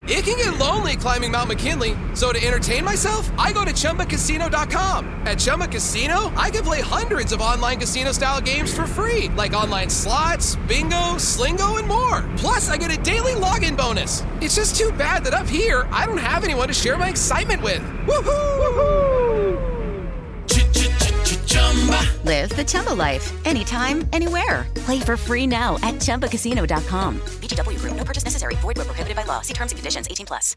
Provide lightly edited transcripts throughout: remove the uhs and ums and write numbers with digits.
It can get lonely climbing Mount McKinley, so to entertain myself, I go to ChumbaCasino.com. At Chumba Casino, I can play hundreds of online casino-style games for free, like online slots, bingo, Slingo, and more. Plus, I get a daily login bonus. It's just too bad that up here, I don't have anyone to share my excitement with. Woohoo! Live the Chumba life. Anytime, anywhere. Play for free now at ChumbaCasino.com. VGW Group. No purchase necessary. Void where prohibited by law. See terms and conditions. 18+.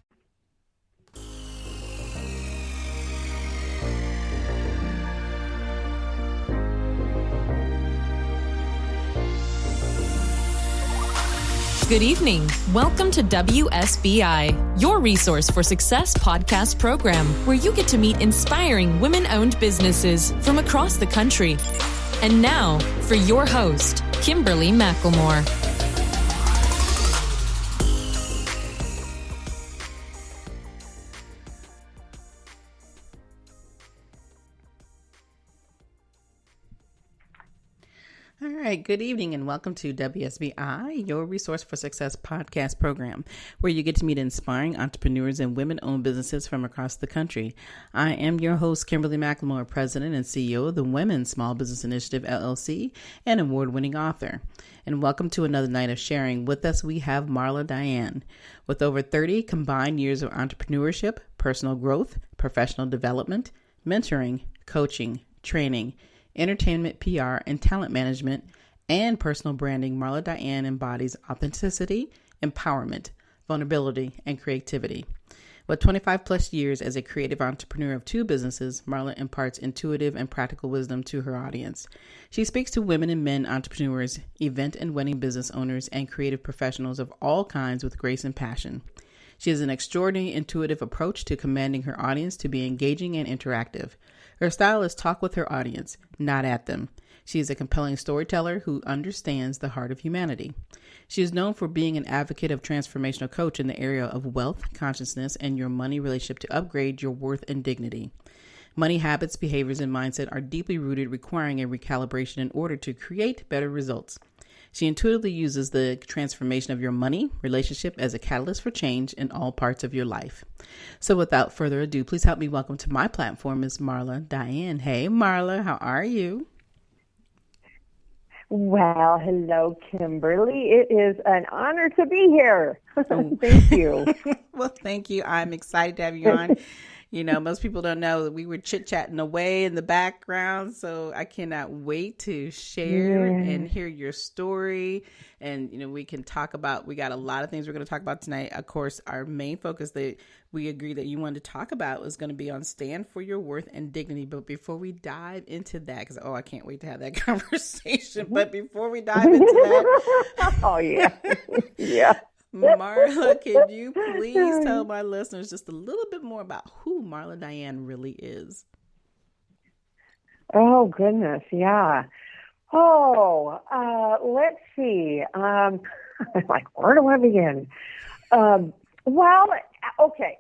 Good evening. Welcome to WSBI, your resource for success podcast program, where you get to meet inspiring women-owned businesses from across the country. And now, for your host, Kimberly McLemore. All right, good evening and welcome to WSBI, your Resource for Success podcast program, where you get to meet inspiring entrepreneurs and women-owned businesses from across the country. I am your host, Kimberly McLemore, President and CEO of the Women's Small Business Initiative, LLC, and award-winning author. And welcome to another night of sharing. With us, we have Marla Diann. With over 30 combined years of entrepreneurship, personal growth, professional development, mentoring, coaching, training, entertainment, PR, and talent management, and personal branding, Marla Diann embodies authenticity, empowerment, vulnerability, and creativity. With 25 plus years as a creative entrepreneur of 2 businesses, Marla imparts intuitive and practical wisdom to her audience. She speaks to women and men entrepreneurs, event and wedding business owners, and creative professionals of all kinds with grace and passion. She has an extraordinary intuitive approach to commanding her audience to be engaging and interactive. Her style is talk with her audience, not at them. She is a compelling storyteller who understands the heart of humanity. She is known for being an advocate of transformational coach in the area of wealth, consciousness, and your money relationship to upgrade your worth and dignity. Money habits, behaviors, and mindset are deeply rooted, requiring a recalibration in order to create better results. She intuitively uses the transformation of your money relationship as a catalyst for change in all parts of your life. So without further ado, please help me welcome to my platform Ms. Marla Diann. Hey, Marla, how are you? Well, hello, Kimberly. It is an honor to be here. Thank you. Well, thank you. I'm excited to have you on. You know, most people don't know that we were chit-chatting away in the background, so I cannot wait to share and hear your story. And, you know, we can talk about, we got a lot of things we're going to talk about tonight. Of course, our main focus that we agreed that you wanted to talk about was going to be on stand for your worth and dignity. But before we dive into that, because, I can't wait to have that conversation. But before we dive into that. Oh, yeah. Yeah. Marla, can you please tell my listeners just a little bit more about who Marla Diann really is? Oh, goodness. Yeah. Oh, let's see. Like, where do I begin? Well, okay.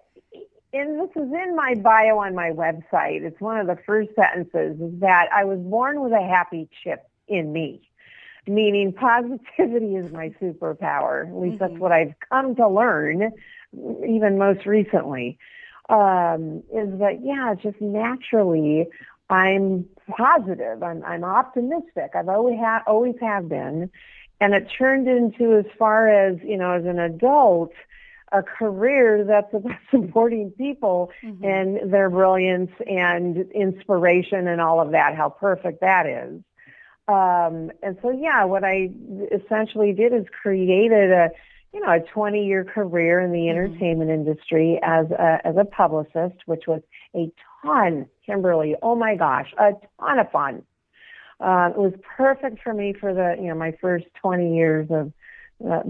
And this is in my bio on my website. It's one of the first sentences is that I was born with a happy chip in me. Meaning positivity is my superpower. At least that's what I've come to learn, even most recently, is that, just naturally I'm positive. I'm optimistic. I've always have been. And it turned into, as far as, as an adult, a career that's about supporting people and their brilliance and inspiration and all of that, how perfect that is. And so, what I essentially did is created a 20-year career in the entertainment industry as a publicist, which was a ton, Kimberly. Oh my gosh, a ton of fun. It was perfect for me for my first 20 years of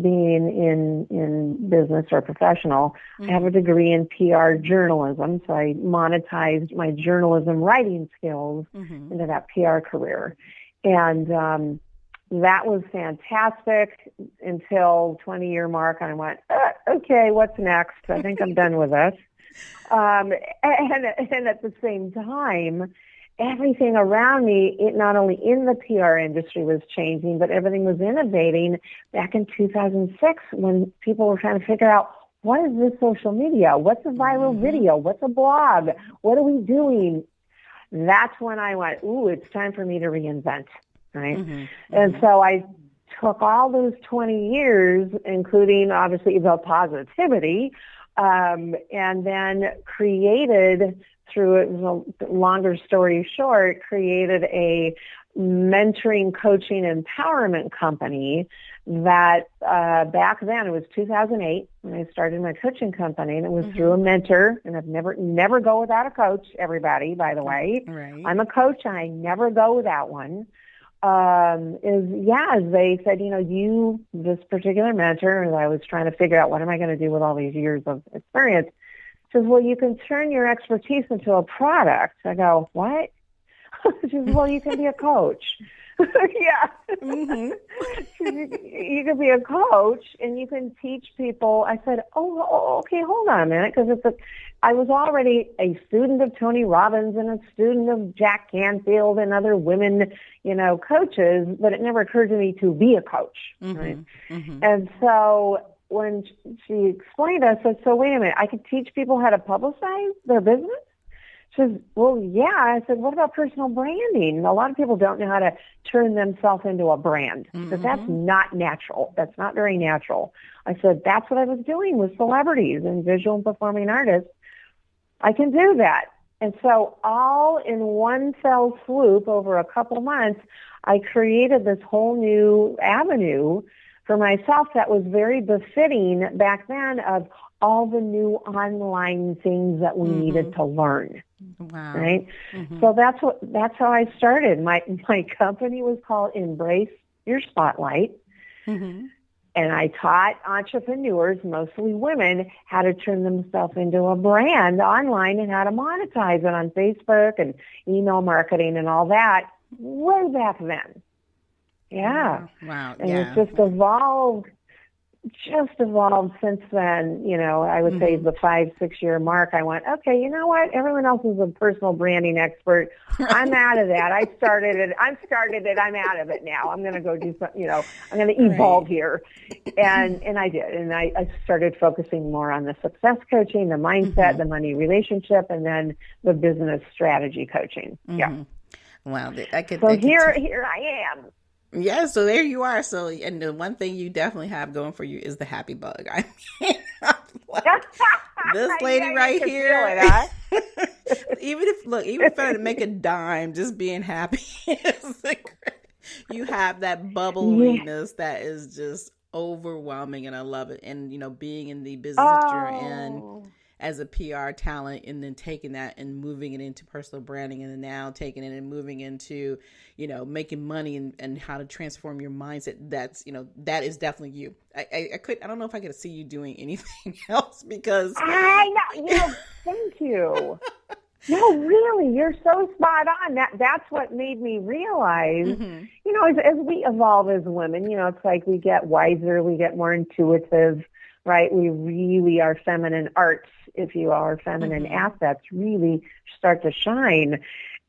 being in business or professional. I have a degree in PR journalism, so I monetized my journalism writing skills into that PR career. And that was fantastic until 20-year mark. And I went, okay, what's next? I think I'm done with this. And at the same time, everything around me, not only in the PR industry was changing, but everything was innovating back in 2006 when people were trying to figure out what is this social media? What's a viral video? What's a blog? What are we doing? That's when I went, ooh, it's time for me to reinvent, right? And so I took all those 20 years, including obviously the positivity, and then created, through it was a longer story short, created a mentoring, coaching, empowerment company that back then, it was 2008 when I started my coaching company, and it was through a mentor. And I've never go without a coach, everybody, by the way. Right. I'm a coach, and I never go without one. As they said, this particular mentor, as I was trying to figure out what am I going to do with all these years of experience, says, well, you can turn your expertise into a product. I go, what? She says, well, you can be a coach. Yeah. You can be a coach and you can teach people. I said, okay, hold on a minute, because I was already a student of Tony Robbins and a student of Jack Canfield and other women, coaches, but it never occurred to me to be a coach. Right? And so when she explained it, I said, so wait a minute, I could teach people how to publicize their business? She says, well, yeah. I said, what about personal branding? A lot of people don't know how to turn themselves into a brand, because that's not natural. That's not very natural. I said, that's what I was doing with celebrities and visual and performing artists. I can do that. And so all in one fell swoop over a couple months, I created this whole new avenue for myself that was very befitting back then of all the new online things that we needed to learn. Wow. Right? So that's how I started. My company was called Embrace Your Spotlight. And I taught entrepreneurs, mostly women, how to turn themselves into a brand online and how to monetize it on Facebook and email marketing and all that way back then. Yeah. Wow. And it's just evolved since then. I would say the 5-6 year mark, I went, okay, you know what? Everyone else is a personal branding expert. I'm out of that. I started it. I'm out of it now. I'm going to go do something, I'm going to evolve here. And I did. And I started focusing more on the success coaching, the mindset, the money relationship, and then the business strategy coaching. Yeah. Wow. Here I am. Yeah, so there you are. So, and the one thing you definitely have going for you is the happy bug. I mean, this lady right here, even if I didn't make a dime, just being happy is you have that bubbliness that is just overwhelming, and I love it. And being in the business that you're in as a PR talent, and then taking that and moving it into personal branding, and then now taking it and moving into, making money and how to transform your mindset. That's, that is definitely you. I don't know if I could see you doing anything else, because I know, thank you. No, really, you're so spot on. That's what made me realize, as we evolve as women, it's like we get wiser, we get more intuitive, right? We really, our feminine arts, if you are, feminine assets really start to shine.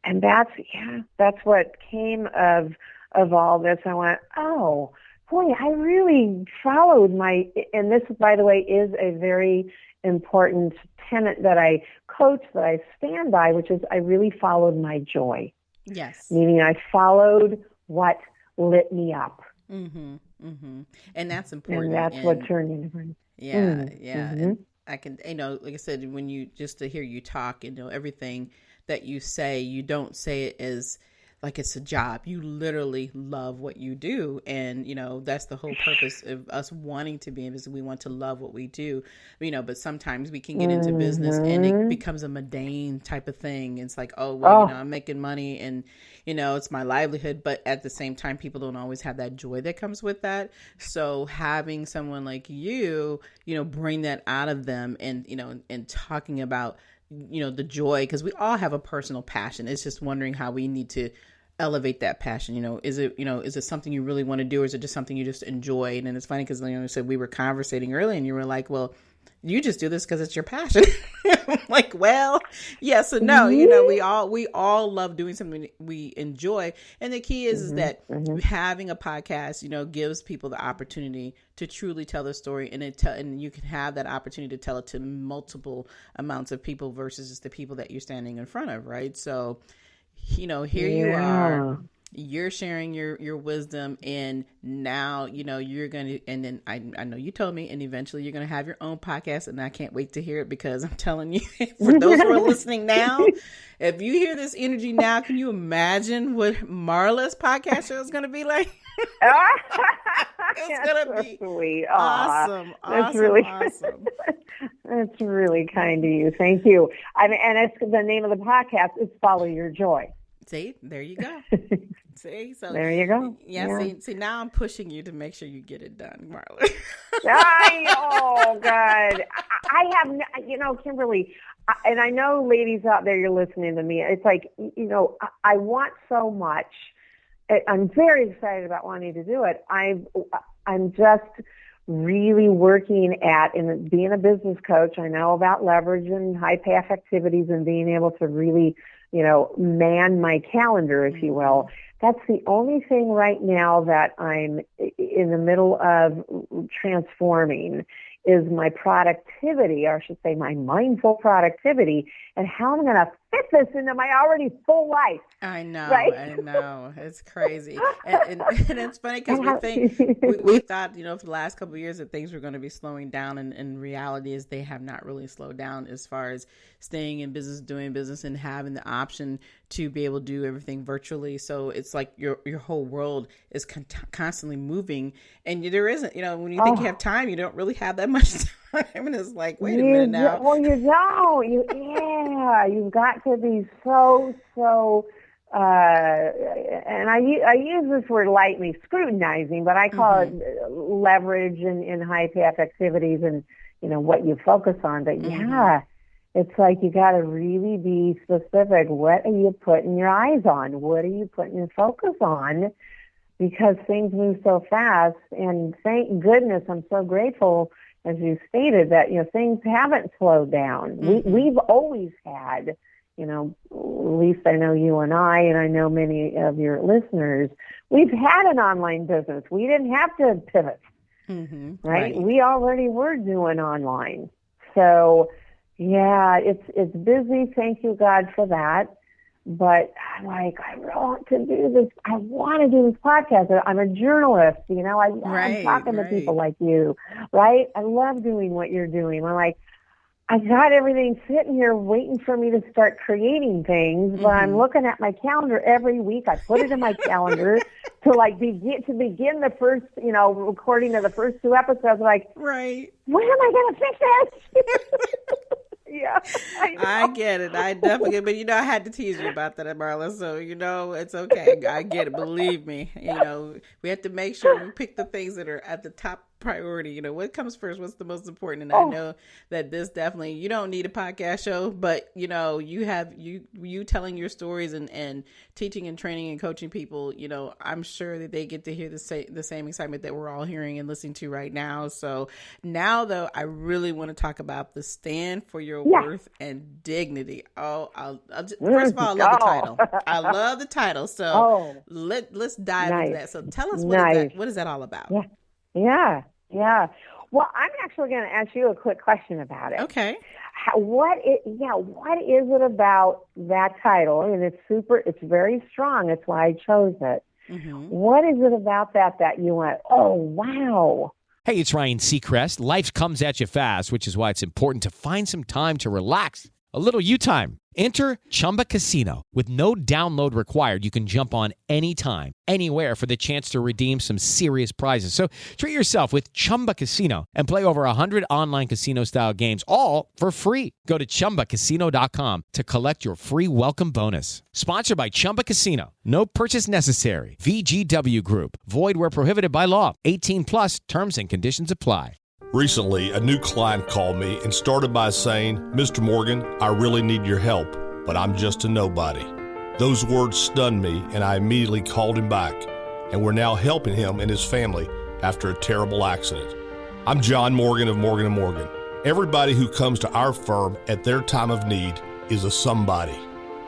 And that's what came of all this. I went, oh, boy, I really followed and this, by the way, is a very important tenet that I coach, that I stand by, which is I really followed my joy. Yes. Meaning I followed what lit me up. And that's important. And that's what turned into Yeah. And I can, like I said, just to hear you talk, everything that you say, you don't say it as like it's a job. You literally love what you do. And, that's the whole purpose of us wanting to be in business. We want to love what we do, but sometimes we can get into business and it becomes a mundane type of thing. It's like, I'm making money and, it's my livelihood. But at the same time, people don't always have that joy that comes with that. So having someone like you, bring that out of them and, and talking about, the joy, because we all have a personal passion. It's just wondering how we need to elevate that passion. Is it something you really want to do, or is it just something you just enjoy? And it's funny because, I said we were conversating earlier and you were like, well, you just do this because it's your passion. I'm like, well, yes and no. You know, we all love doing something we enjoy. And the key is that having a podcast, you know, gives people the opportunity to truly tell the story, and you can have that opportunity to tell it to multiple amounts of people versus just the people that you're standing in front of, right? So, you know, here you are. You're sharing your wisdom, and now, you know, you're going to, and then I know you told me, and eventually you're going to have your own podcast, and I can't wait to hear it, because I'm telling you, for those who are listening now, if you hear this energy now, can you imagine what Marla's podcast show is going to be like? It's going to be sweet. Awesome. That's really awesome. That's really kind of you. Thank you. And it's the name of the podcast is Follow Your Joy. See, there you go. See, so there you go. Yeah. See, now I'm pushing you to make sure you get it done, Marla. Oh God, I have, you know, Kimberly, and I know ladies out there, you're listening to me. It's like, you know, I want so much. I'm very excited about wanting to do it. I'm just really working at, and being a business coach, I know about leverage and high path activities and being able to really, you know, man my calendar, if you will. That's the only thing right now that I'm in the middle of transforming is my productivity, or I should say my mindful productivity, and how I'm going to fit this into my already full life. I know, right? I know. It's crazy. And it's funny because we thought, you know, for the last couple of years that things were going to be slowing down, and reality is they have not really slowed down as far as staying in business, doing business, and having the option to be able to do everything virtually. So it's like your whole world is constantly moving, and there isn't, you know, when you think you have time, you don't really have that much time. And it's like, wait a minute now. Well, you don't. You've got to be so, and I use this word lightly, scrutinizing, but I call it leverage and high path activities, and, you know, what you focus on. But it's like you got to really be specific. What are you putting your eyes on? What are you putting your focus on? Because things move so fast, and thank goodness, I'm so grateful, as you stated, that, you know, things haven't slowed down. We've always had, you know, at least I know you and I know many of your listeners, we've had an online business. We didn't have to pivot, right? We already were doing online. So, yeah, it's busy. Thank you, God, for that. But I'm like, I want to do this. I want to do this podcast. I'm a journalist, you know. I'm talking to people like you, right? I love doing what you're doing. I'm like, I got everything sitting here waiting for me to start creating things, but I'm looking at my calendar every week. I put it in my calendar to begin the first, you know, recording of the first 2 episodes. Like, when am I going to fix this? Yeah, I get it. I definitely get it. But, you know, I had to tease you about that, Marla. So, you know, it's okay. I get it. Believe me. You know, we have to make sure we pick the things that are at the top priority. You know, what comes first? What's the most important? And I know that this definitely, you don't need a podcast show, but, you know, you have you telling your stories and teaching and training and coaching people, you know, I'm sure that they get to hear the same excitement that we're all hearing and listening to right now. So now, though, I really want to talk about the stand for your worth and dignity. First of all, I love the title. I love the title. So let's dive into that. So tell us what is that all about? Yeah. Well, I'm actually going to ask you a quick question about it. Okay. What is it about that title? And it's very strong. That's why I chose it. What is it about that you went, oh, wow? Hey, it's Ryan Seacrest. Life comes at you fast, which is why it's important to find some time to relax. A little you time. Enter Chumba Casino. With no download required, you can jump on anytime, anywhere for the chance to redeem some serious prizes. So treat yourself with Chumba Casino and play over 100 online casino-style games, all for free. Go to ChumbaCasino.com to collect your free welcome bonus. Sponsored by Chumba Casino. No purchase necessary. VGW Group. Void where prohibited by law. 18+. Terms and conditions apply. Recently, a new client called me and started by saying, Mr. Morgan, I really need your help, but I'm just a nobody. Those words stunned me, and I immediately called him back, and we're now helping him and his family after a terrible accident. I'm John Morgan of Morgan & Morgan. Everybody who comes to our firm at their time of need is a somebody.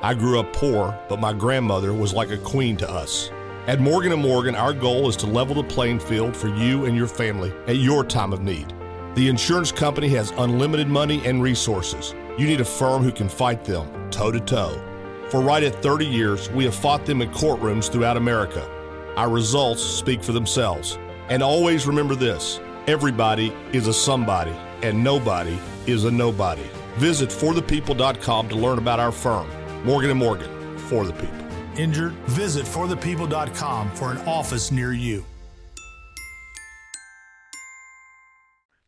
I grew up poor, but my grandmother was like a queen to us. At Morgan & Morgan, our goal is to level the playing field for you and your family at your time of need. The insurance company has unlimited money and resources. You need a firm who can fight them toe-to-toe. For right at 30 years, we have fought them in courtrooms throughout America. Our results speak for themselves. And always remember this, everybody is a somebody, and nobody is a nobody. Visit forthepeople.com to learn about our firm, Morgan & Morgan, for the people. Injured? Visit forthepeople.com for an office near you.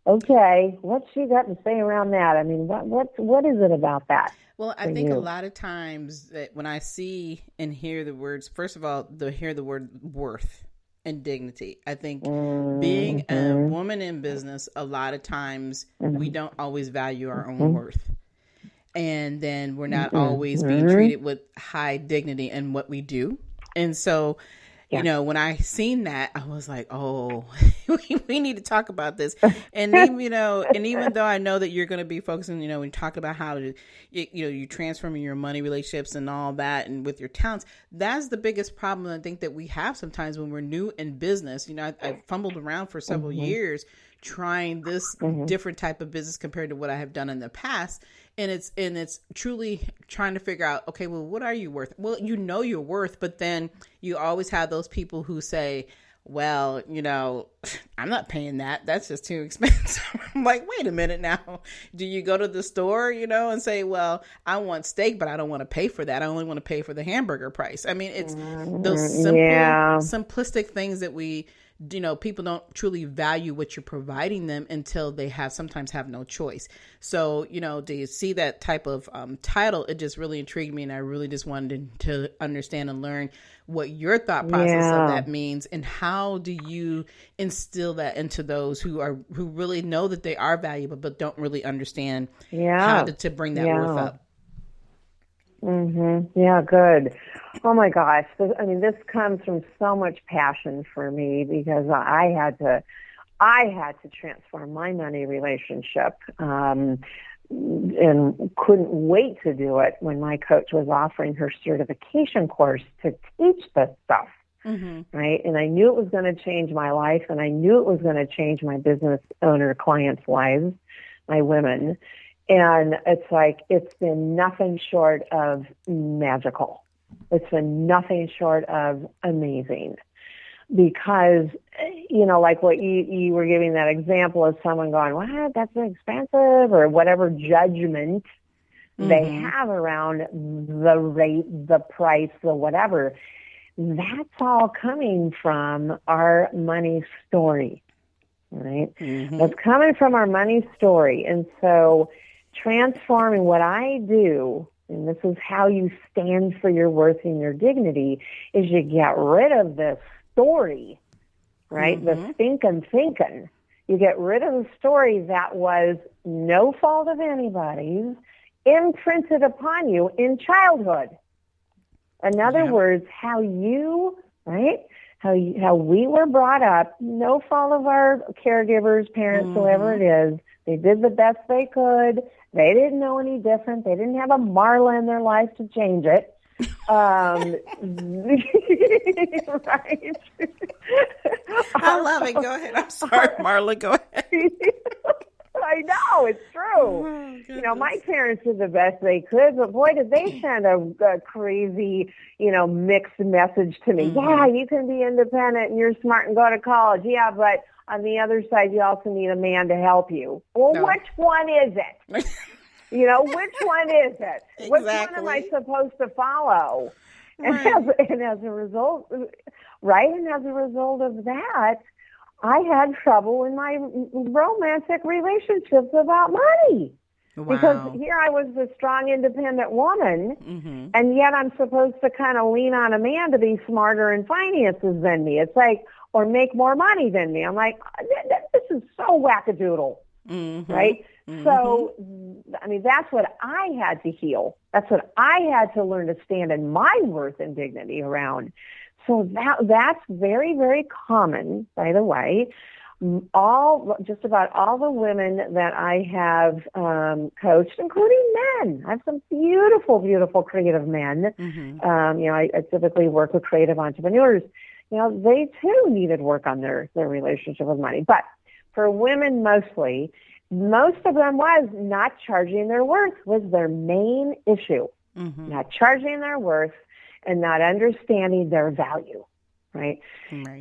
Okay, what's she got to say around that? I mean, what is it about that? Well, I think a lot of times that when I see and hear the words, first of all, hear the word worth and dignity. I think being a woman in business, a lot of times we don't always value our own worth. And then we're not always being treated with high dignity in what we do. And so, you know, when I seen that, I was like, oh, we need to talk about this. And even, even though I know that you're going to be focusing, when you talk about how to, you transforming your money relationships and all that, and with your talents, that's the biggest problem I think that we have sometimes when we're new in business. I fumbled around for several years trying this different type of business compared to what I have done in the past. And it's truly trying to figure out, okay, well, what are you worth? Well, your worth, but then you always have those people who say, well, I'm not paying that. That's just too expensive. I'm like, wait a minute now. Do you go to the store, and say, well, I want steak, but I don't want to pay for that. I only want to pay for the hamburger price. I mean, it's those simplistic things that we, people don't truly value what you're providing them until they sometimes have no choice. So, do you see that type of title? It just really intrigued me. And I really just wanted to understand and learn what your thought process of that means, and how do you instill that into those who really know that they are valuable, but don't really understand how to bring that worth up. Yeah, good. Oh my gosh. This comes from so much passion for me, because I had to transform my money relationship, and couldn't wait to do it when my coach was offering her certification course to teach this stuff. Right. And I knew it was going to change my life, and I knew it was going to change my business owner clients' lives, my women. And it's been nothing short of magical. It's been nothing short of amazing, because, like what you were giving that example of someone going, what, that's expensive, or whatever judgment they have around the rate, the price, the whatever. That's all coming from our money story, right? That's coming from our money story. And so transforming what I do, and this is how you stand for your worth and your dignity, is you get rid of this story, right? The thinking. You get rid of the story that was no fault of anybody's, imprinted upon you in childhood. In other words, how you, right? How we were brought up, no fault of our caregivers, parents, whoever it is. They did the best they could. They didn't know any different. They didn't have a Marla in their life to change it. Right? I love it. Go ahead. I'm sorry, Marla. Go ahead. I know, it's true. Oh, my parents did the best they could, but boy, did they send a crazy, mixed message to me. Yeah, you can be independent and you're smart and go to college. Yeah, but on the other side, you also need a man to help you. Well, which one is it? Which one is it? Exactly. Which one am I supposed to follow? Right. And as a result, right? And as a result of that, I had trouble in my romantic relationships about money. Wow. Because here I was the strong, independent woman, and yet I'm supposed to kind of lean on a man to be smarter in finances than me. It's like, or make more money than me. I'm like, this is so wackadoodle, right? So, that's what I had to heal. That's what I had to learn to stand in my worth and dignity around. So that's very, very common, by the way. just about all the women that I have coached, including men. I have some beautiful, beautiful creative men. I typically work with creative entrepreneurs. They too needed work on their relationship with money. But for women mostly, most of them was not charging their worth was their main issue. Not charging their worth and not understanding their value, right?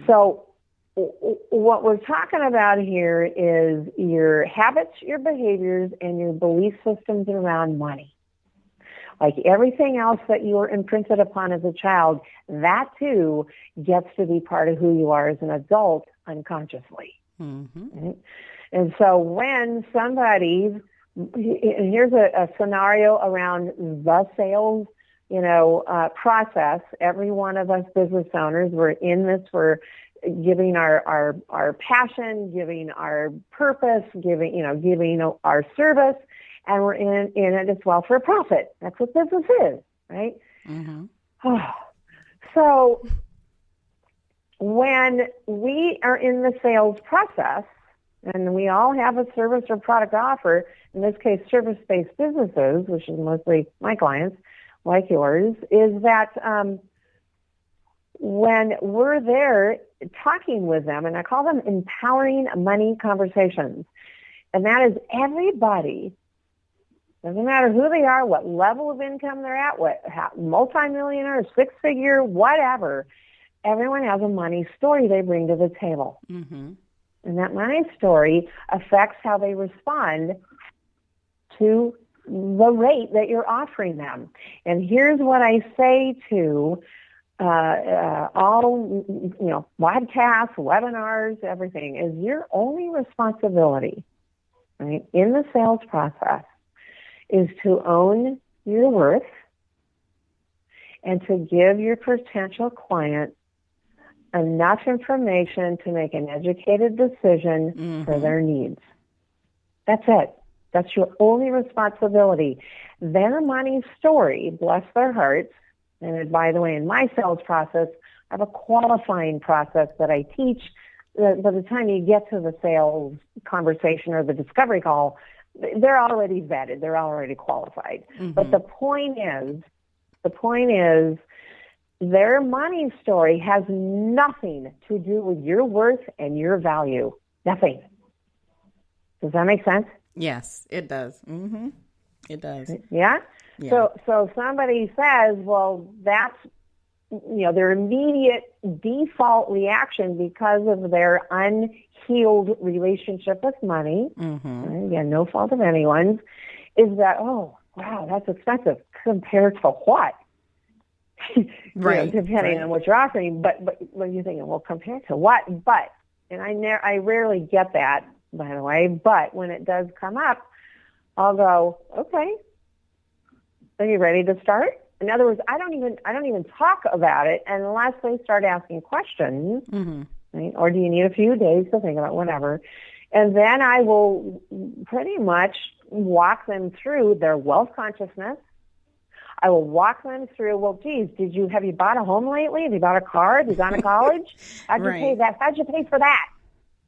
So what we're talking about here is your habits, your behaviors, and your belief systems around money. Like everything else that you were imprinted upon as a child, that too gets to be part of who you are as an adult unconsciously. Right? And so when somebody, here's a scenario around the sales, process. Every one of us business owners, we're in this for giving our passion, giving our purpose, giving our service, and we're in it as well for a profit. That's what business is, right? So when we are in the sales process, and we all have a service or product to offer, in this case, service-based businesses, which is mostly my clients, like yours, is that when we're there talking with them, and I call them empowering money conversations, and that is everybody, doesn't matter who they are, what level of income they're at, multi-millionaire, six-figure, whatever, everyone has a money story they bring to the table. And that money story affects how they respond to the rate that you're offering them. And here's what I say to all, podcasts, webinars, everything, is your only responsibility, right, in the sales process is to own your worth and to give your potential client enough information to make an educated decision for their needs. That's it. That's your only responsibility. Their money story, bless their hearts, and by the way, in my sales process, I have a qualifying process that I teach. By the time you get to the sales conversation or the discovery call, they're already vetted. They're already qualified. But the point is, their money story has nothing to do with your worth and your value. Nothing. Does that make sense? Yes, it does. It does. Yeah? So somebody says, well, that's, their immediate default reaction because of their unhealed relationship with money, again, no fault of anyone's, is that, oh, wow, that's expensive compared to what? Right. Depending on what you're offering. But when you're thinking, well, compared to what? But, and I rarely get that, by the way, but when it does come up, I'll go, okay, are you ready to start? In other words, I don't even talk about it unless they start asking questions, right? Or do you need a few days to think about whatever? And then I will pretty much walk them through their wealth consciousness. I will walk them through, well, geez, have you bought a home lately? Have you bought a car? Have you gone to college? How'd you pay that? How'd you pay for that?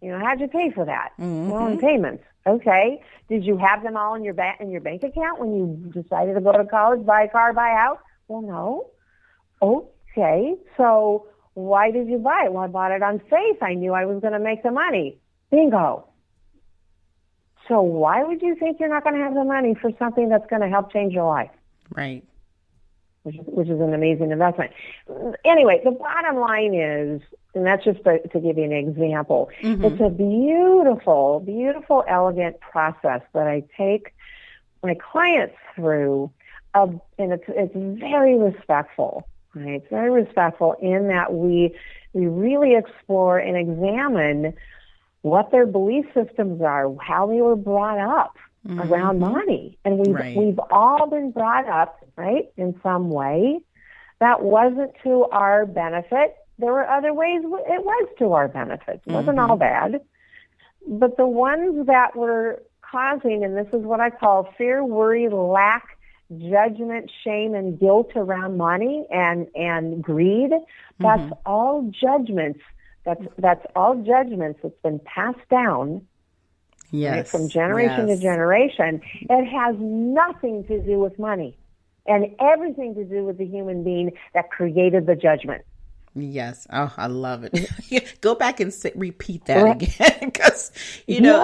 How'd you pay for that? Well, in payments. Okay. Did you have them all in your bank account when you decided to go to college, buy a car, buy a house? Well, no. Okay. So why did you buy it? Well, I bought it on faith. I knew I was going to make the money. Bingo. So why would you think you're not going to have the money for something that's going to help change your life? Right. Which is an amazing investment. Anyway, the bottom line is, and that's just to give you an example, it's a beautiful, beautiful, elegant process that I take my clients through, and it's very respectful. Right? It's very respectful in that we really explore and examine what their belief systems are, how they were brought up around money. And we've all been brought up, right, in some way that wasn't to our benefit. There were other ways it was to our benefit. It wasn't all bad. But the ones that were causing, and this is what I call fear, worry, lack, judgment, shame, and guilt around money and greed, that's all judgments That's all judgments that's been passed down. Yes. Right, from generation to generation. It has nothing to do with money and everything to do with the human being that created the judgment. Yes. Oh, I love it. Go back and repeat that again, because what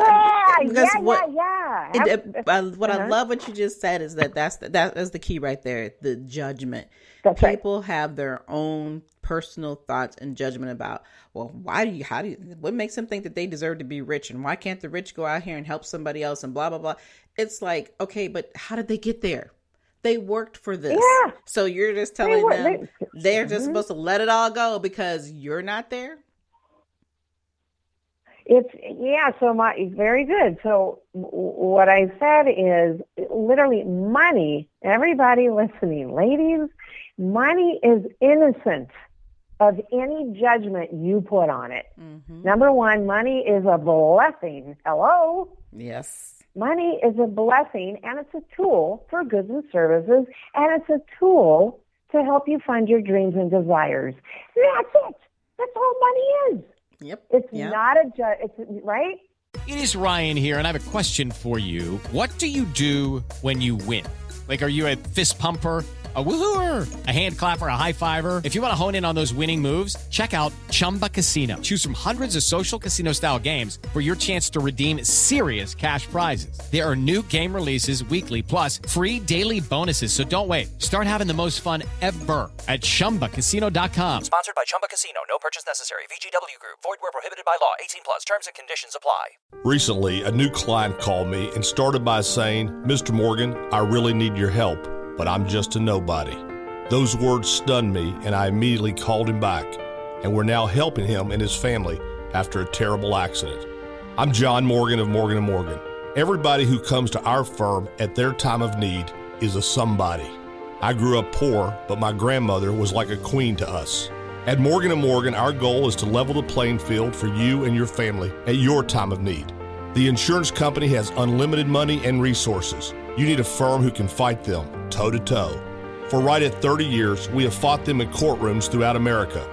I love what you just said is that is the key right there. The judgment. People have their own personal thoughts and judgment about, well, what makes them think that they deserve to be rich, and why can't the rich go out here and help somebody else, and blah blah blah. It's like, okay, but how did they get there? They worked for this. Yeah. So you're just telling them they're just supposed to let it all go because you're not there? Very good. So what I said is literally money, everybody listening, ladies, money is innocent of any judgment you put on it. Mm-hmm. Number one, money is a blessing. Hello? Yes. Money is a blessing, and it's a tool for goods and services, and it's a tool to help you fund your dreams and desires. That's it. That's all money is. Yep. It's not it's right? It is Ryan here, and I have a question for you. What do you do when you win? Like, are you a fist pumper, a woohooer, a hand clapper, a high fiver? If you want to hone in on those winning moves, check out Chumba Casino. Choose from hundreds of social casino style games for your chance to redeem serious cash prizes. There are new game releases weekly, plus free daily bonuses. So don't wait. Start having the most fun ever at ChumbaCasino.com. Sponsored by Chumba Casino. No purchase necessary. VGW Group. Void where prohibited by law. 18 plus. Terms and conditions apply. Recently, a new client called me and started by saying, Mr. Morgan, I really need your help, but I'm just a nobody. Those words stunned me, and I immediately called him back, and we're now helping him and his family after a terrible accident. I'm John Morgan of Morgan & Morgan. Everybody who comes to our firm at their time of need is a somebody. I grew up poor, but my grandmother was like a queen to us. At Morgan & Morgan, our goal is to level the playing field for you and your family at your time of need. The insurance company has unlimited money and resources. You need a firm who can fight them toe-to-toe. For right at 30 years, we have fought them in courtrooms throughout America.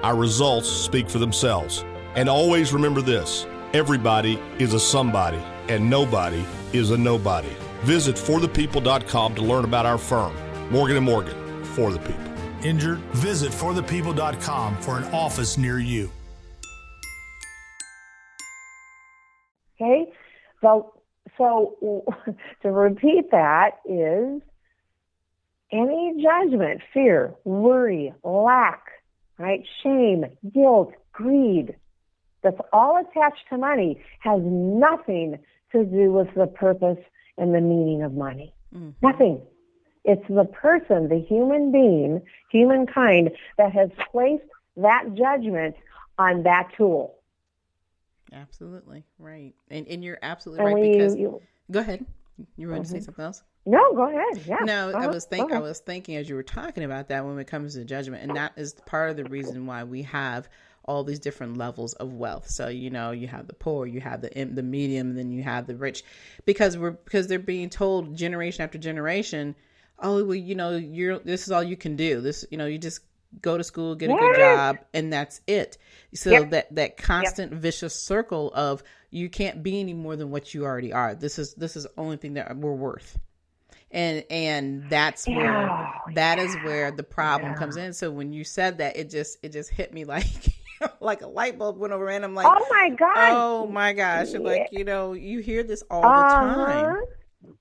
Our results speak for themselves. And always remember this, everybody is a somebody, and nobody is a nobody. Visit forthepeople.com to learn about our firm, Morgan & Morgan, for the people. Injured? Visit forthepeople.com for an office near you. Okay, so to repeat that is any judgment, fear, worry, lack, right, shame, guilt, greed, that's all attached to money has nothing to do with the purpose and the meaning of money. Mm-hmm. Nothing. It's the person, the human being, humankind, that has placed that judgment on that tool. Absolutely right, and you're absolutely right, because go ahead. You were going to say something else? No, go ahead. Yeah. No, I was thinking as you were talking about that, when it comes to judgment, and that is part of the reason why we have all these different levels of wealth. So you have the poor, you have the medium, and then you have the rich, because they're being told generation after generation, oh well, this is all you can do. This you just go to school, get a good job, and that's it. So that constant vicious circle of you can't be any more than what you already are. This is the only thing that we're worth. And that's where that is where the problem comes in. So when you said that, it just hit me like like a light bulb went over, and I'm like, oh my gosh. Like, you hear this all the time.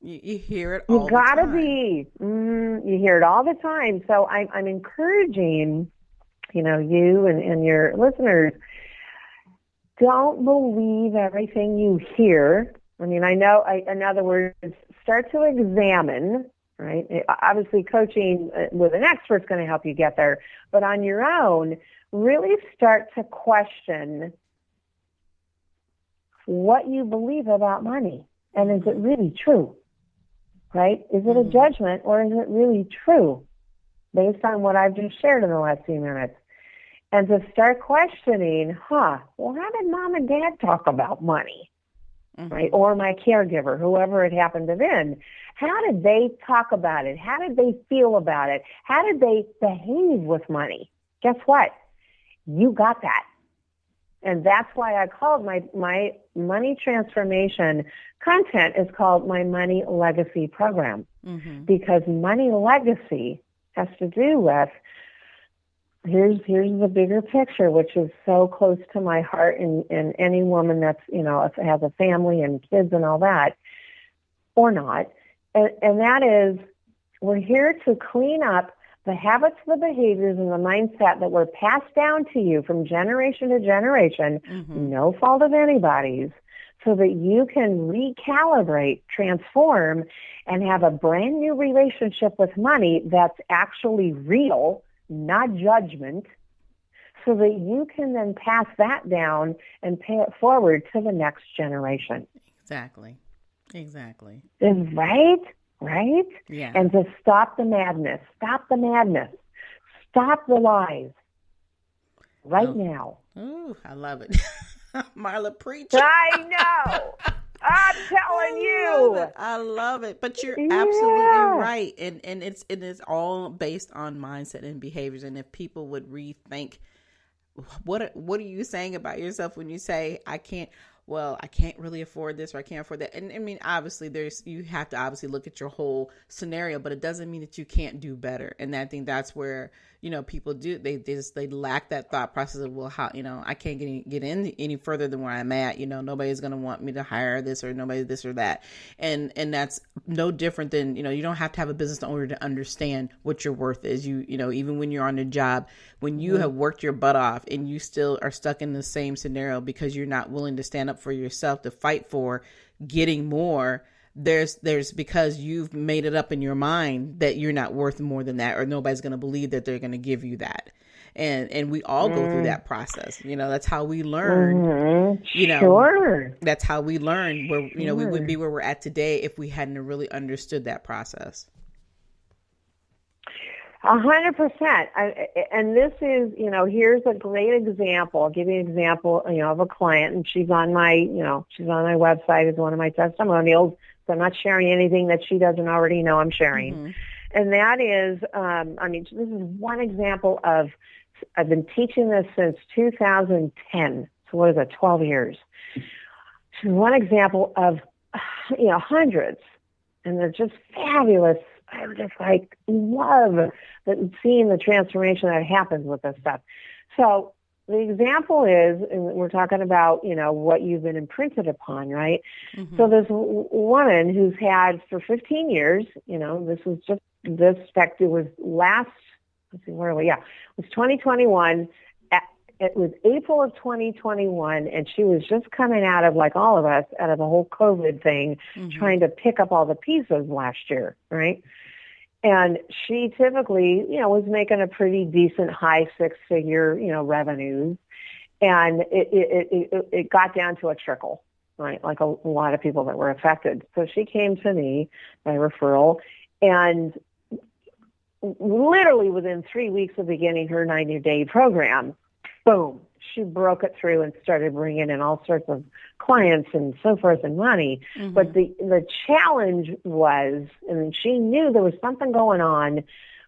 You hear it all the time. You gotta be. You hear it all the time. So I'm encouraging, you and your listeners, don't believe everything you hear. I mean, in other words, start to examine, right? Obviously, coaching with an expert is going to help you get there. But on your own, really start to question what you believe about money. And is it really true, right? Is it a judgment, or is it really true based on what I've just shared in the last few minutes? And to start questioning, well, how did mom and dad talk about money, right? Or my caregiver, whoever it happened to be. How did they talk about it? How did they feel about it? How did they behave with money? Guess what? You got that. And that's why I called my money transformation content is called my Money Legacy Program. Because money legacy has to do with, here's the bigger picture, which is so close to my heart, and any woman that's, has a family and kids and all that, or not. And that is, we're here to clean up the habits, the behaviors, and the mindset that were passed down to you from generation to generation, no fault of anybody's, so that you can recalibrate, transform, and have a brand new relationship with money that's actually real, not judgment, so that you can then pass that down and pay it forward to the next generation. Exactly. Right? Yeah. And to stop the madness, stop the lies right now. Ooh, I love it. Marla, preach. I know. I'm telling you. I love it. But you're absolutely right. And it is all based on mindset and behaviors. And if people would rethink, what are you saying about yourself when you say, I can't really afford this, or I can't afford that. And I mean, obviously you have to obviously look at your whole scenario, but it doesn't mean that you can't do better. And I think that's where, people do, they lack that thought process of, well, how, I can't get in any further than where I'm at. Nobody's going to want me to hire this, or nobody this or that. And that's no different than, you don't have to have a business owner to understand what your worth is. Even when you're on a job, when you have worked your butt off and you still are stuck in the same scenario because you're not willing to stand up for yourself, to fight for getting more, there's because you've made it up in your mind that you're not worth more than that, or nobody's going to believe that they're going to give you that. And we all go through that process. That's how we learn. Sure. That's how we learn where, we wouldn't be where we're at today if we hadn't really understood that process. 100%. And this is, here's a great example. I'll give you an example, of a client, and she's on my website as one of my testimonials. So I'm not sharing anything that she doesn't already know I'm sharing. And that is, this is one example of, I've been teaching this since 2010. So what is it, 12 years? She's one example of, hundreds. And they're just fabulous. I just love seeing the transformation that happens with this stuff. So the example is, and we're talking about, what you've been imprinted upon, right? So this woman who's had for 15 years, it was last, let's see, where are we? Yeah, it was 2021. It was April of 2021, and she was just coming out of, like all of us, out of the whole COVID thing, trying to pick up all the pieces last year, right? And she typically, was making a pretty decent high six-figure, revenues, and it got down to a trickle, right? Like a lot of people that were affected. So she came to me by referral, and literally within 3 weeks of beginning her 90-day program, boom, she broke it through and started bringing in all sorts of clients and so forth and money. But the challenge was, and she knew there was something going on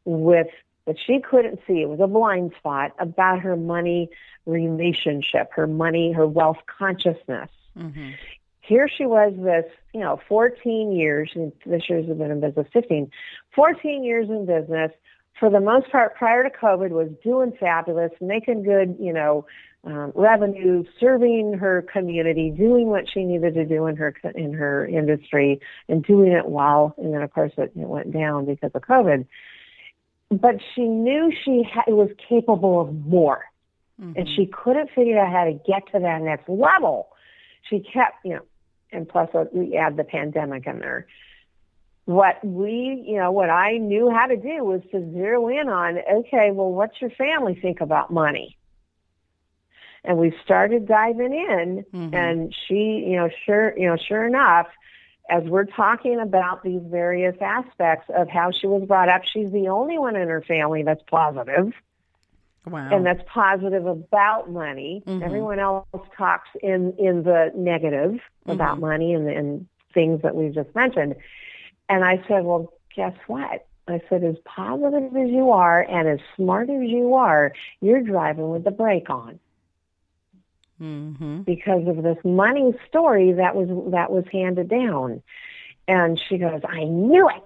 with that she couldn't see. It was a blind spot about her money relationship, her wealth consciousness. Here she was, this, 14 years, and this year's been in business 14 years in business. For the most part, prior to COVID, was doing fabulous, making good, revenue, serving her community, doing what she needed to do in her industry, and doing it well. And then, of course, it went down because of COVID. But she knew she was capable of more, and she couldn't figure out how to get to that next level. She kept, and plus we add the pandemic in there. What I knew how to do was to zero in on, okay, well, what's your family think about money? And we started diving in, and she, sure enough, as we're talking about these various aspects of how she was brought up, she's the only one in her family that's positive. Wow. And that's positive about money. Everyone else talks in the negative about money and things that we just mentioned. And I said, well, guess what? I said, as positive as you are and as smart as you are, you're driving with the brake on. because of this money story that was handed down. And she goes, I knew it.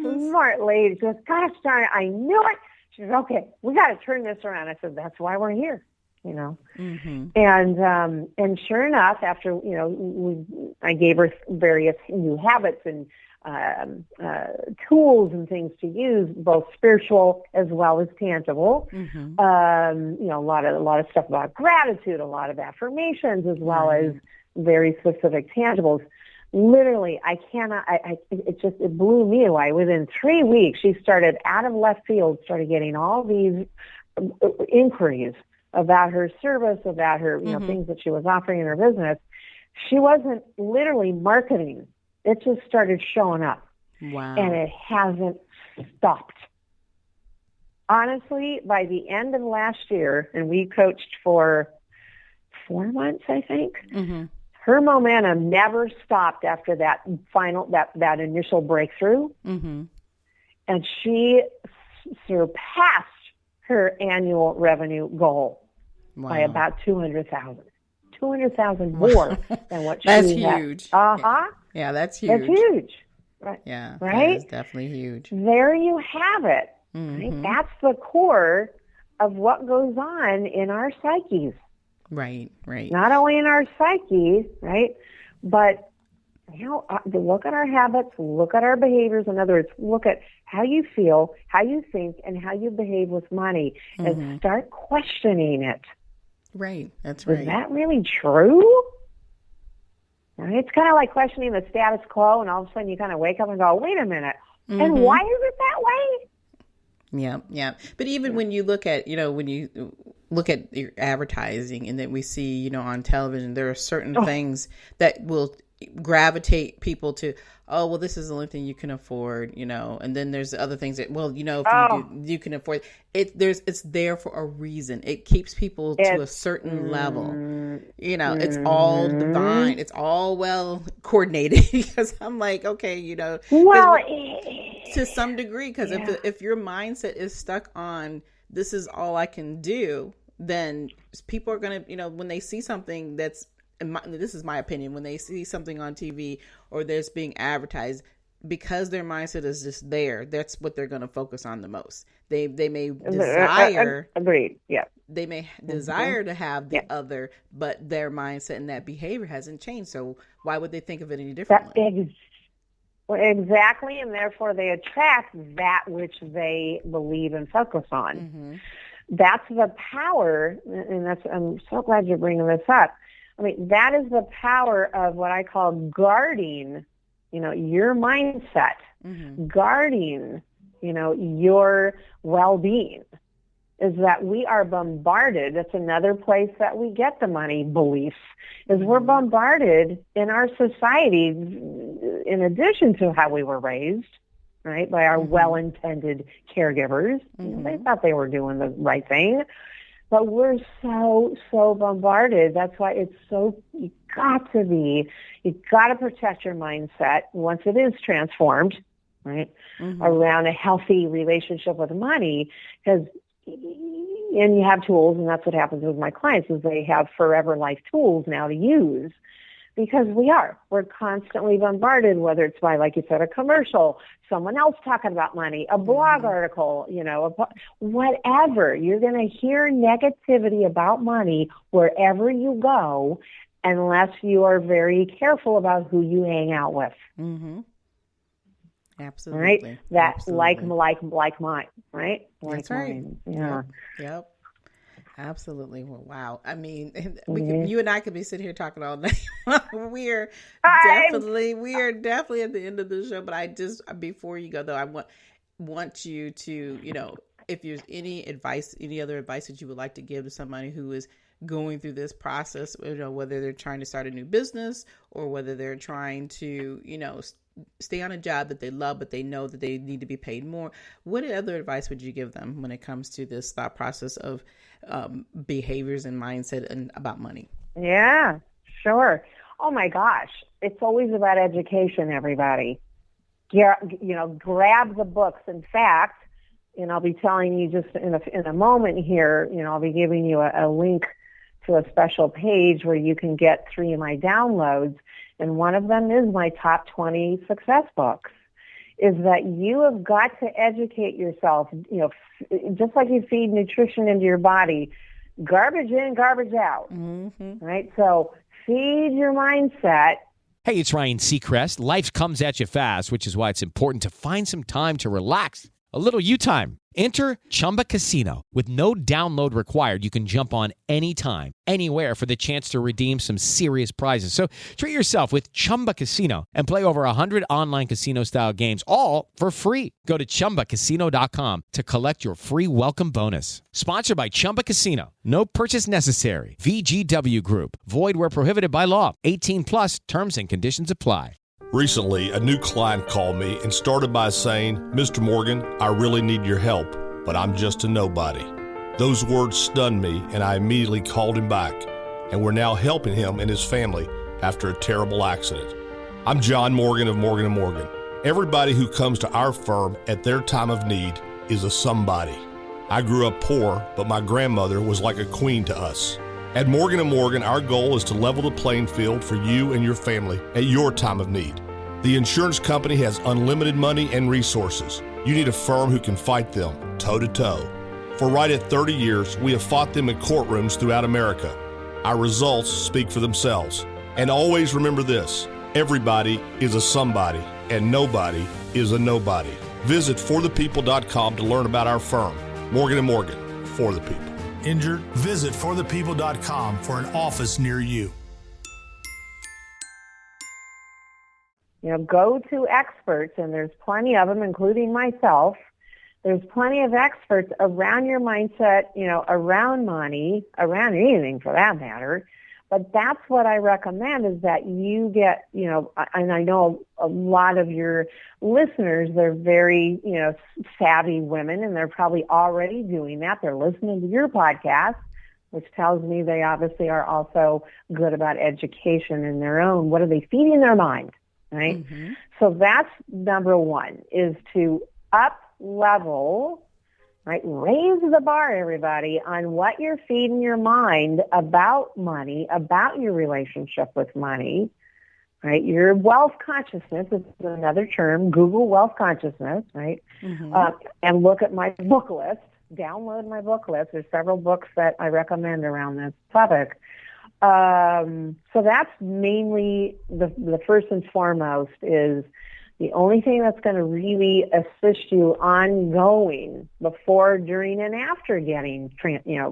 Smart lady. She goes, gosh darn it, I knew it. She says, okay, we got to turn this around. I said, that's why we're here, And sure enough, after, I gave her various new habits and tools and things to use, both spiritual as well as tangible. A lot of stuff about gratitude, a lot of affirmations, as well as very specific tangibles. Literally, it blew me away. Within 3 weeks, she started out of left field, started getting all these inquiries about her service, about her, things that she was offering in her business. She wasn't literally marketing. It just started showing up. Wow. And it hasn't stopped. Honestly, by the end of last year, and we coached for 4 months, I think, her momentum never stopped after that initial breakthrough. And she surpassed her annual revenue goal by about 200,000. 200,000 more than what she had. That's huge. Yeah, that's huge. That's huge. Right. Yeah. Right? That is definitely huge. There you have it. Right? That's the core of what goes on in our psyches. Right. Not only in our psyche, right? But, look at our habits, look at our behaviors. In other words, look at how you feel, how you think, and how you behave with money, and start questioning it. Right. That's right. Is that really true? Right? It's kind of like questioning the status quo, and all of a sudden you kind of wake up and go, wait a minute, and why is it that way? Yeah. But even when you look at, when you look at your advertising and then we see, on television, there are certain things that will gravitate people to, oh, well, this is the only thing you can afford, and then there's other things that, well, if you can afford it, it's there for a reason. It keeps people to a certain level. It's all divine. It's all well coordinated because I'm like, okay, well, to some degree, because if your mindset is stuck on this is all I can do, then people are going to, when they see something that's, this is my opinion, when they see something on TV or there's being advertised, because their mindset is just there, that's what they're going to focus on the most. They may desire, agreed, yeah. They may desire to have the other, but their mindset and that behavior hasn't changed. So why would they think of it any differently? Exactly, and therefore they attract that which they believe and focus on. That's the power, and I'm so glad you're bringing this up. I mean, that is the power of what I call guarding, your mindset, guarding, your well-being, is that we are bombarded. That's another place that we get the money beliefs, is we're bombarded in our society, in addition to how we were raised, right, by our well-intended caregivers. They thought they were doing the right thing. But we're so bombarded. That's why it's you've got to protect your mindset once it is transformed, right, around a healthy relationship with money. And you have tools, and that's what happens with my clients, is they have forever life tools now to use. Because we're constantly bombarded, whether it's by, like you said, a commercial, someone else talking about money, a blog article, whatever. You're going to hear negativity about money wherever you go, unless you are very careful about who you hang out with. Absolutely. Right? That Absolutely. like mine, right? That's like right. Mine. Yeah. Yep. Absolutely. Well, wow. I mean, you and I could be sitting here talking all night. we are definitely at the end of the show. But I just, before you go though, I want you to, if there's any other advice that you would like to give to somebody who is going through this process, whether they're trying to start a new business or whether they're trying to, stay on a job that they love, but they know that they need to be paid more. What other advice would you give them when it comes to this thought process of behaviors and mindset and about money? Yeah, sure. Oh my gosh. It's always about education, everybody. Grab the books. In fact, and I'll be telling you just in a moment here, I'll be giving you a link to a special page where you can get 3 of my downloads. And one of them is my top 20 success books, is that you have got to educate yourself, just like you feed nutrition into your body, garbage in, garbage out, right? So feed your mindset. Hey, it's Ryan Seacrest. Life comes at you fast, which is why it's important to find some time to relax. A little you time. Enter Chumba Casino. With no download required, you can jump on anytime, anywhere for the chance to redeem some serious prizes. So treat yourself with Chumba Casino and play over 100 online casino-style games, all for free. Go to ChumbaCasino.com to collect your free welcome bonus. Sponsored by Chumba Casino. No purchase necessary. VGW Group. Void where prohibited by law. 18 plus. Terms and conditions apply. Recently, a new client called me and started by saying, Mr. Morgan, I really need your help, but I'm just a nobody. Those words stunned me, and I immediately called him back, and we're now helping him and his family after a terrible accident. I'm John Morgan of Morgan & Morgan. Everybody who comes to our firm at their time of need is a somebody. I grew up poor, but my grandmother was like a queen to us. At Morgan & Morgan, our goal is to level the playing field for you and your family at your time of need. The insurance company has unlimited money and resources. You need a firm who can fight them toe-to-toe. For right at 30 years, we have fought them in courtrooms throughout America. Our results speak for themselves. And always remember this, everybody is a somebody, and nobody is a nobody. Visit forthepeople.com to learn about our firm, Morgan & Morgan, for the people. Injured? Visit forthepeople.com for an office near you. Go to experts, and there's plenty of them, including myself. There's plenty of experts around your mindset, around money, around anything for that matter. But that's what I recommend, is that you get, and I know a lot of your listeners, they're very, savvy women, and they're probably already doing that. They're listening to your podcast, which tells me they obviously are also good about education in their own. What are they feeding their mind, right? Mm-hmm. So that's number one, is to up level, right? Raise the bar, everybody, on what you're feeding your mind about money, about your relationship with money, right? Your wealth consciousness is another term. Google wealth consciousness, right? Mm-hmm. And look at my book list. Download my book list. There's several books that I recommend around this topic. So that's mainly the first and foremost, is the only thing that's going to really assist you ongoing before, during, and after getting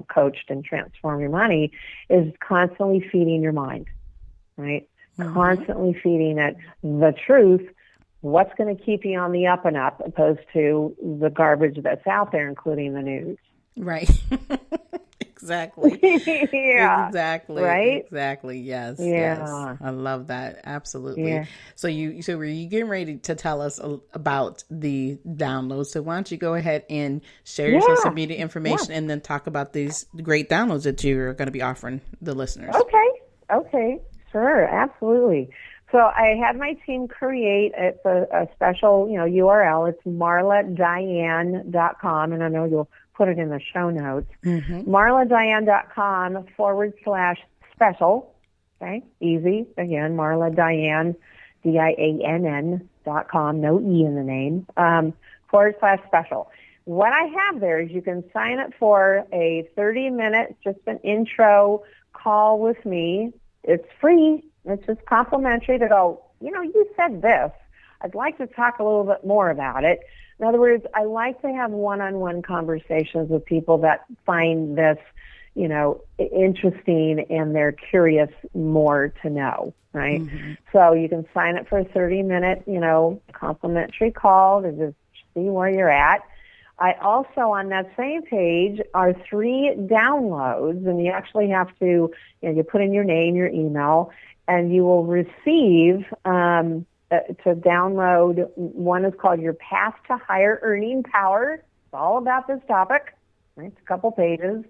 coached and transform your money is constantly feeding your mind, right? Mm-hmm. Constantly feeding it the truth, what's going to keep you on the up and up, opposed to the garbage that's out there, including the news. Right. Exactly. Yeah. Exactly. Right? Exactly. Yes. Yeah. Yes. I love that. Absolutely. Yeah. So were you getting ready to tell us about the downloads? So why don't you go ahead and share your social media information and then talk about these great downloads that you're going to be offering the listeners. Okay. Sure. Absolutely. So I had my team create a special, URL. It's marladiann.com, and I know you'll put it in the show notes. Mm-hmm. marladiann.com/special. Okay, easy. Again, Marla Diann, DIANN.com, no E in the name, /special. What I have there is you can sign up for a 30-minute, just an intro call with me. It's free. It's just complimentary to go, you said this. I'd like to talk a little bit more about it. In other words, I like to have one-on-one conversations with people that find this, interesting, and they're curious more to know, right? Mm-hmm. So you can sign up for a 30-minute, complimentary call to just see where you're at. I also, on that same page, are 3 downloads, and you actually have to, you put in your name, your email, and you will receive to download. One is called Your Path to Higher Earning Power. It's all about this topic. Right? It's a couple pages.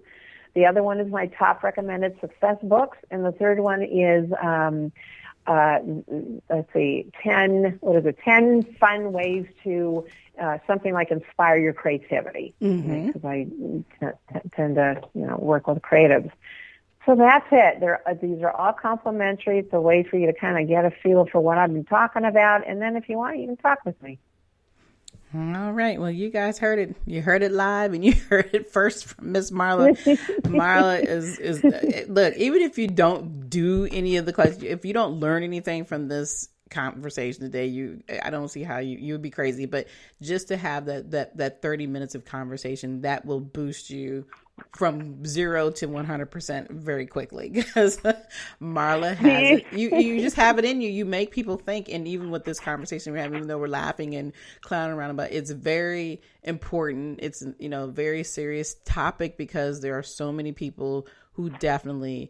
The other one is my top recommended success books, and the third one is let's see, 10 fun ways to something like inspire your creativity, because I tend to work with creatives. So that's it. These are all complimentary. It's a way for you to kind of get a feel for what I've been talking about, and then if you want, you can talk with me. All right. Well, you guys heard it. You heard it live, and you heard it first from Miss Marla. Marla is look, even if you don't do any of the classes, if you don't learn anything from this conversation today, I don't see how you would be crazy. But just to have that 30 minutes of conversation, that will boost you from 0 to 100% very quickly, because Marla has it. You just have it in you. You make people think, and even with this conversation we're having, even though we're laughing and clowning around about it, it's very important. It's a very serious topic, because there are so many people who definitely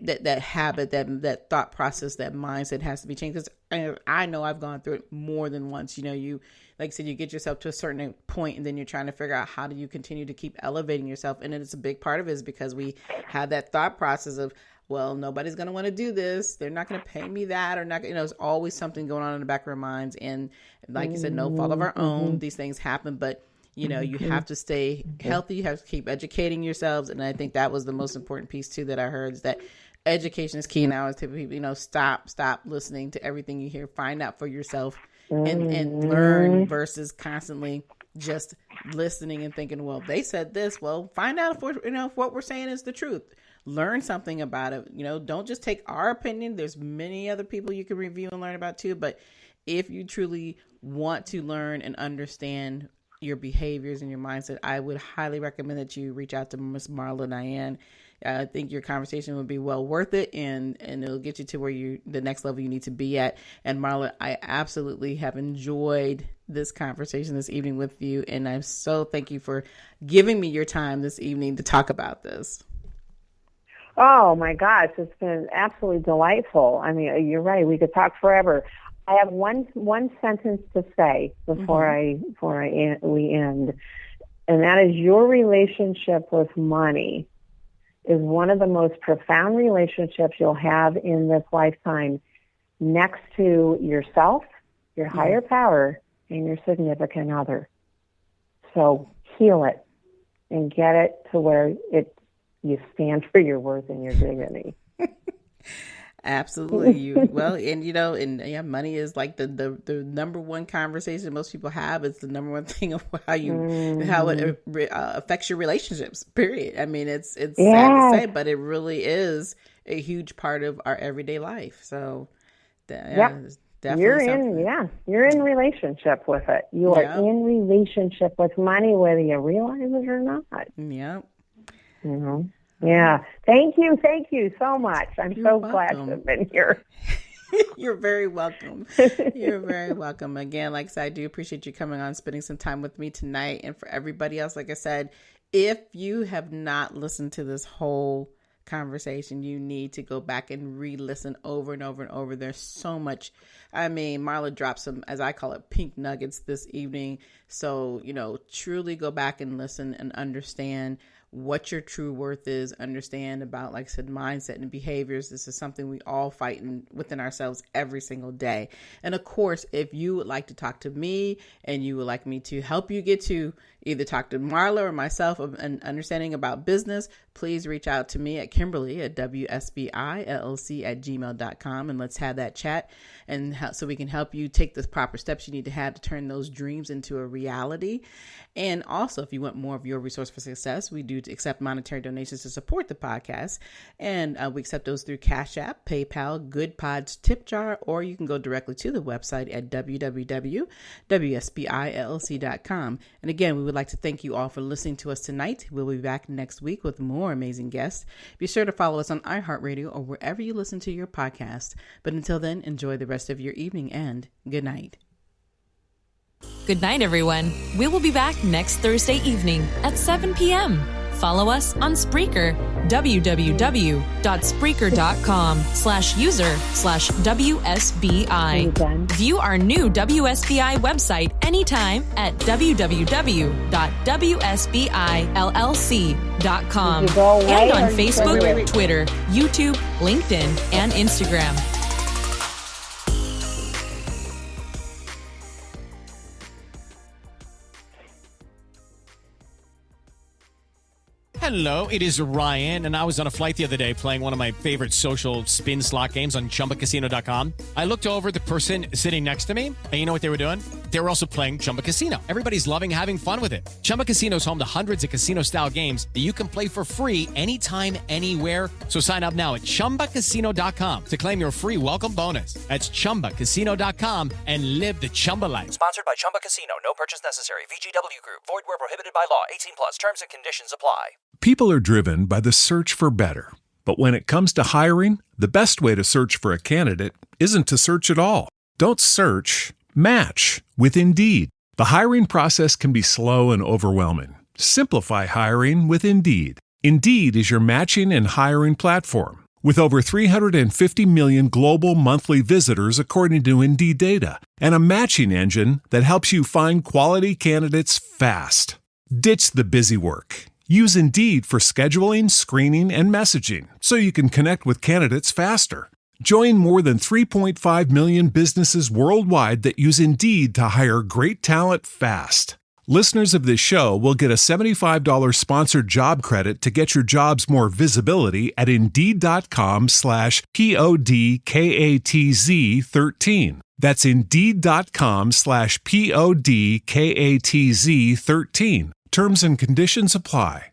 that habit, that thought process, that mindset has to be changed. Because I know I've gone through it more than once. You like I said, you get yourself to a certain point, and then you're trying to figure out how do you continue to keep elevating yourself. And it's a big part of it is because we have that thought process of, well, nobody's going to want to do this. They're not going to pay me that, or not. There's always something going on in the back of our minds. And like you said, no fault of our own. These things happen, but you have to stay healthy. You have to keep educating yourselves. And I think that was the most important piece too that I heard, is that education is key now. Is to people, stop listening to everything you hear. Find out for yourself and learn, versus constantly just listening and thinking, well, they said this. Well, find out if what we're saying is the truth. Learn something about it. Don't just take our opinion. There's many other people you can review and learn about too. But if you truly want to learn and understand your behaviors and your mindset, I would highly recommend that you reach out to Miss Marla Diann. I think your conversation would be well worth it, and it'll get you to where the next level you need to be at. And Marla, I absolutely have enjoyed this conversation this evening with you, and I'm so thank you for giving me your time this evening to talk about this. Oh my gosh, it's been absolutely delightful. I mean, you're right. We could talk forever. I have one sentence to say before we end, and that is, your relationship with money is one of the most profound relationships you'll have in this lifetime, next to yourself, your higher power, and your significant other. So heal it and get it to where you stand for your worth and your dignity. Absolutely. Money is like the number one conversation most people have. It's the number one thing of how it affects your relationships, period. I mean, it's sad to say, but it really is a huge part of our everyday life. So definitely you're in relationship with it. You are in relationship with money, whether you realize it or not. Yeah. Yeah. Thank you so much. I'm so glad to have been here. You're very welcome. You're very welcome. Again, like I said, I do appreciate you coming on, spending some time with me tonight. And for everybody else, like I said, if you have not listened to this whole conversation, you need to go back and re-listen over and over and over. There's so much. I mean, Marla dropped some, as I call it, pink nuggets this evening. So, truly go back and listen and understand what your true worth is, understand about, like I said, mindset and behaviors. This is something we all fight within ourselves every single day. And of course, if you would like to talk to me and you would like me to help you get to either talk to Marla or myself of an understanding about business, please reach out to me at Kimberly at WSBILLC@gmail.com, and let's have that chat, and so we can help you take the proper steps you need to have to turn those dreams into a reality. And also, if you want more of your resource for success, we do accept monetary donations to support the podcast, and we accept those through Cash App, PayPal, Good Pods, Tip Jar, or you can go directly to the website at www.WSBILLC.com. And again, we would like to thank you all for listening to us tonight. We'll be back next week with more amazing guests. Be sure to follow us on iHeartRadio or wherever you listen to your podcast. But until then, enjoy the rest of your evening, and good night. Good night, everyone. We will be back next Thursday evening at 7 p.m. Follow us on Spreaker, www.spreaker.com/user/WSBI. View our new WSBI website anytime at www.WSBILLC.com and on Facebook, Twitter, YouTube, LinkedIn, and Instagram. Hello, it is Ryan, and I was on a flight the other day playing one of my favorite social spin slot games on ChumbaCasino.com. I looked over at the person sitting next to me, and you know what they were doing? They were also playing Chumba Casino. Everybody's loving having fun with it. Chumba Casino is home to hundreds of casino-style games that you can play for free anytime, anywhere. So sign up now at ChumbaCasino.com to claim your free welcome bonus. That's ChumbaCasino.com and live the Chumba life. Sponsored by Chumba Casino. No purchase necessary. VGW Group. Void where prohibited by law. 18 plus. Terms and conditions apply. People are driven by the search for better. But when it comes to hiring, the best way to search for a candidate isn't to search at all. Don't search, match with Indeed. The hiring process can be slow and overwhelming. Simplify hiring with Indeed. Indeed is your matching and hiring platform. With over 350 million global monthly visitors according to Indeed data, and a matching engine that helps you find quality candidates fast. Ditch the busy work. Use Indeed for scheduling, screening, and messaging so you can connect with candidates faster. Join more than 3.5 million businesses worldwide that use Indeed to hire great talent fast. Listeners of this show will get a $75 sponsored job credit to get your jobs more visibility at Indeed.com/PODKATZ13. That's Indeed.com/PODKATZ13. Terms and conditions apply.